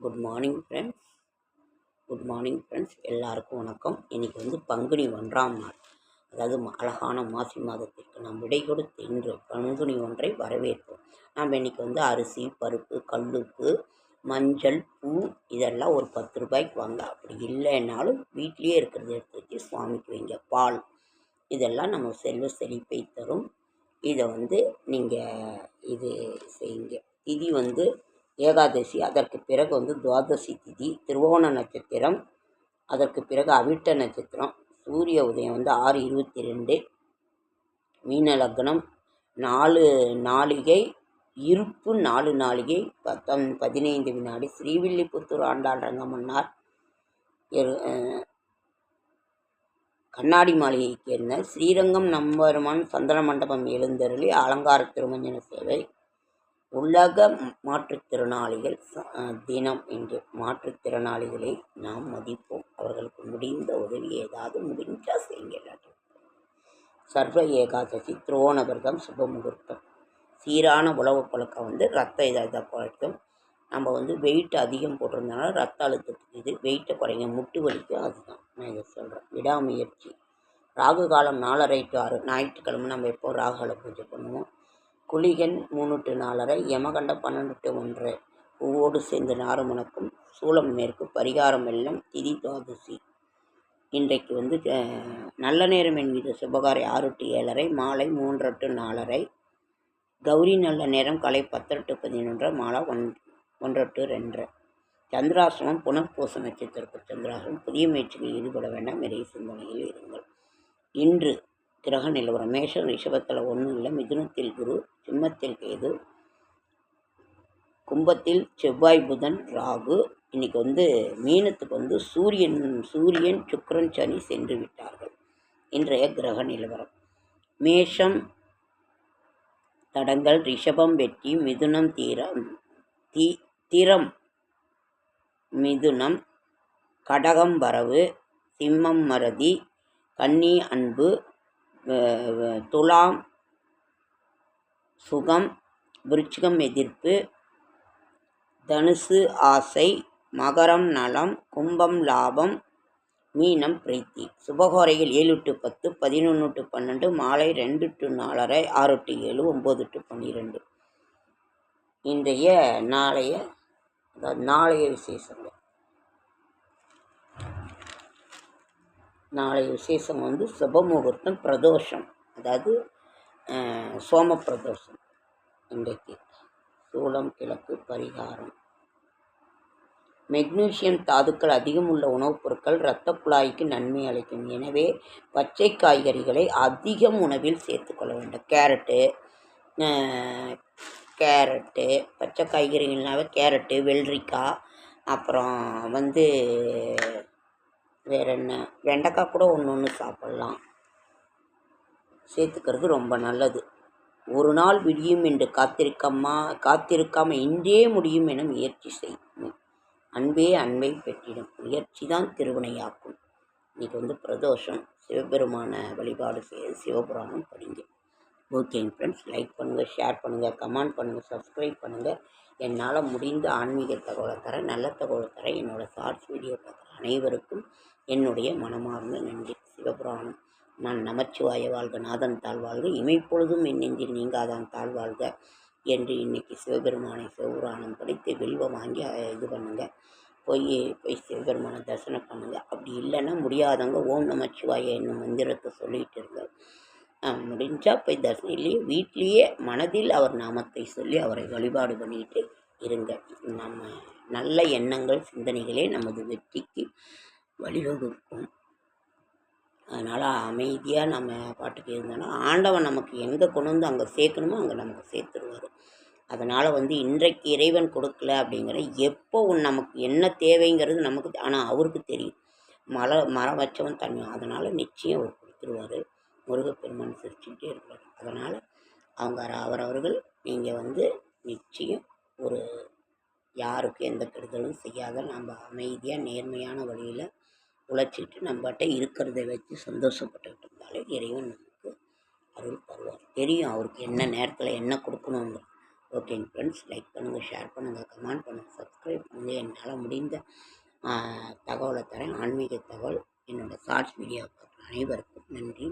Good morning friends. எல்லாருக்கும் வணக்கம். இன்றைக்கி வந்து பங்குனி 1ஆம் நாள், அதாவது அழகான மாசி மாதத்திற்கு நாம் விடை கொடுத்து இன்று பங்குனி 1ஐ வரவேற்போம். நாம் இன்றைக்கி வந்து அரிசி, பருப்பு, கல்லுப்பு, மஞ்சள், பூ இதெல்லாம் ஒரு 10 ரூபாய்க்கு வாங்க. அப்படி இல்லைன்னாலும் வீட்லேயே இருக்கிறத எடுத்து வச்சு சுவாமிக்கு வைங்க. பால் இதெல்லாம் நம்ம செல்வ செழிப்பை தரும். இதை வந்து நீங்கள் இது செய்யுங்க. திதி வந்து ஏகாதசி, அதற்கு பிறகு வந்து துவாதசி திதி, திருவோண நட்சத்திரம், அதற்கு பிறகு அவிட்ட நட்சத்திரம். சூரிய உதயம் வந்து 6:22, மீன லக்னம் 4 நாளிகை, இருப்பு 4 நாளிகை 15 வினாடி. ஸ்ரீவில்லிபுத்தூர் ஆண்டாள் ரங்கமன்னார் கண்ணாடி மாளிகைக்கு என்ன ஸ்ரீரங்கம் நம்பெருமான் சந்தன மண்டபம் எழுந்தருளி அலங்கார திருமஞ்சன சேவை. உலக மாற்றுத்திறனாளிகள் தினம் என்று மாற்றுத்திறனாளிகளை நாம் மதிப்போம். அவர்களுக்கு முடிந்த உதவி ஏதாவது முடிஞ்சால் செய்யுங்க. எல்லாத்தையும் சர்வ ஏகாதசி, திருவோணவிரதம், சுபமுகூர்த்தம், சீரான உணவு பழக்கம் வந்து ரத்த இதை பழக்கம். நம்ம வந்து வெயிட் அதிகம் போட்டிருந்தனால ரத்த அழுத்தத்துக்கு இது வெயிட்டை குறைங்க. முட்டு வலிக்கும். அதுதான் நான் இதை சொல்கிறேன். விடாமுயற்சி. ராகு காலம் 4:30 to 6. ஞாயிற்றுக்கிழமை நம்ம எப்போ ராகுகால பூஜை பண்ணுவோம். குளிகன் 3 to 4:30, யமகண்டம் 12 to 1:30. பூவோடு சேர்ந்து நாறுமணக்கும். சூளம் மேற்கு. பரிகாரம் வெள்ளம். திதி துவாதசி. இன்றைக்கு வந்து நல்ல நேரம் என்கிற சுபகாரை 6 to 7:30, மாலை 3 to 4:30. கௌரி நல்ல நேரம் காலை 10 to 11, மாலை 1 to 2:30. சந்திராசிரமம் புனர்பூச நட்சத்திரத்தில் சந்திராசிரமம். புதிய முயற்சிகளில் ஈடுபட வேண்டாம். நிறைய சிந்தனையில் இருங்கள். இன்று கிரக நிலவரம். மேஷம் ரிஷபத்தில் 1 இல்லை, மிதுனத்தில் குரு, சிம்மத்தில் கேது, கும்பத்தில் செவ்வாய், புதன், ராகு. இன்னைக்கு வந்து மீனத்துக்கு வந்து சூரியன் சுக்கிரன், சனி சென்று விட்டார்கள். இன்றைய கிரக நிலவரம். மேஷம் தடங்கள், ரிஷபம் வெற்றி, மிதுனம் திரம் மிதுனம், கடகம் வரவு, சிம்மம் மறதி, கன்னி அன்பு, துலாம் சுகம், விருச்சிகம் எதிர்ப்பு, தனுசு ஆசை, மகரம் நலம், கும்பம் லாபம், மீனம் பிரீத்தி. சுபகோரையில் 7 to 10, 11 to 12, மாலை 2 to 4:30, 6 to 7, 9 to 12. இன்றைய நாளைய விசேஷங்கள். நாளைய விசேஷம் வந்து சுபமுகூர்த்தம், பிரதோஷம், அதாவது சோம பிரதோஷம். இன்றைக்கு சூளம் கிழக்கு. பரிகாரம். மெக்னீசியம் தாதுக்கள் அதிகம் உள்ள உணவுப் பொருட்கள் இரத்த குழாய்க்கு நன்மை அளிக்கும். எனவே பச்சை காய்கறிகளை அதிகம் உணவில் சேர்த்துக்கொள்ள வேண்டும். கேரட்டு பச்சை காய்கறிகள்னாவே கேரட்டு, வெள்ளரிக்காய், அப்புறம் வந்து வேறு என்ன, வெண்டைக்காய் கூட ஒன்று சாப்பிட்லாம். சேர்த்துக்கிறது ரொம்ப நல்லது. ஒரு நாள் விடியும் என்று காத்திருக்காமல் இன்றே முடியும் என முயற்சி செய்யும். அன்பே அன்பை பெற்றிடும். முயற்சி தான் திருவினையாக்கும். இன்றைக்கி வந்து பிரதோஷம். சிவபெருமான வழிபாடு செய்ய சிவபுராணம் படிங்க. ஓகேங்க ஃப்ரெண்ட்ஸ், லைக் பண்ணுங்கள், ஷேர் பண்ணுங்கள், கமெண்ட் பண்ணுங்கள், சப்ஸ்கிரைப் பண்ணுங்கள். என்னால் முடிந்த ஆன்மீக தகவலை தர, நல்ல தகவலை தர என்னோடய ஷார்ட்ஸ் வீடியோ பார்க்குற அனைவருக்கும் என்னுடைய மனமார்ந்த நன்றி. சிவபுராணம். நான் நமச்சிவாய வாழ்க, நாதன் தாழ்வாழ்க, இமைப்பொழுதும் என் நெஞ்சில் நீங்காதான் தாழ்வாழ்க என்று இன்னைக்கு சிவபெருமானை சிவபுராணம் படித்து வில்வம் வாங்கி இது பண்ணுங்கள். போய் சிவபெருமானை தரிசனம் பண்ணுங்கள். அப்படி இல்லைன்னா முடியாதவங்க ஓம் நமச்சிவாய என்னும் மந்திரத்தை சொல்லிகிட்டு இருங்க. முடிஞ்சால் போய் தரிசனம், இல்லையே வீட்லேயே மனதில் அவர் நாமத்தை சொல்லி அவரை வழிபாடு பண்ணிட்டு இருங்க. நம்ம நல்ல எண்ணங்கள், சிந்தனைகளே நமது வெற்றிக்கு வழிவகுக்கும். அதனால் அமைதியாக நம்ம பாட்டுக்கு இருந்தோன்னா ஆண்டவன் நமக்கு எங்கே கொண்டு வந்து அங்கே சேர்க்கணுமோ அங்கே நமக்கு சேர்த்துருவார். அதனால் வந்து இன்றைக்கு இறைவன் கொடுக்கல அப்படிங்கிற எப்போ நமக்கு என்ன தேவைங்கிறது நமக்கு, ஆனால் அவருக்கு தெரியும். மரம் வச்சவன் தண்ணி, அதனால் நிச்சயம் அவர் கொடுத்துருவார். முருகப்பெருமான் சிரிச்சுக்கிட்டே இருக்கிறார். அதனால் அவரவர்கள் நீங்கள் வந்து நிச்சயம் ஒரு யாருக்கு எந்த கெடுதலும் செய்யாத நம்ம அமைதியாக நேர்மையான வழியில் உழைச்சிட்டு நம்மகிட்ட இருக்கிறத வச்சு சந்தோஷப்பட்டுக்கிட்டு இருந்தாலே இறைவன் நமக்கு அருள் தருவார். தெரியும் அவருக்கு என்ன நேரத்தில் என்ன கொடுக்கணுங்க. ஓகேங்க ஃப்ரெண்ட்ஸ், லைக் பண்ணுங்கள், ஷேர் பண்ணுங்கள், கமெண்ட் பண்ணுங்கள், சப்ஸ்கிரைப் பண்ணுங்கள். என்னால் முடிந்த தகவலை தரேன், ஆன்மீக தகவல். என்னோடய ஷார்ட்ஸ் வீடியோ பார்க்குற அனைவருக்கும் நன்றி.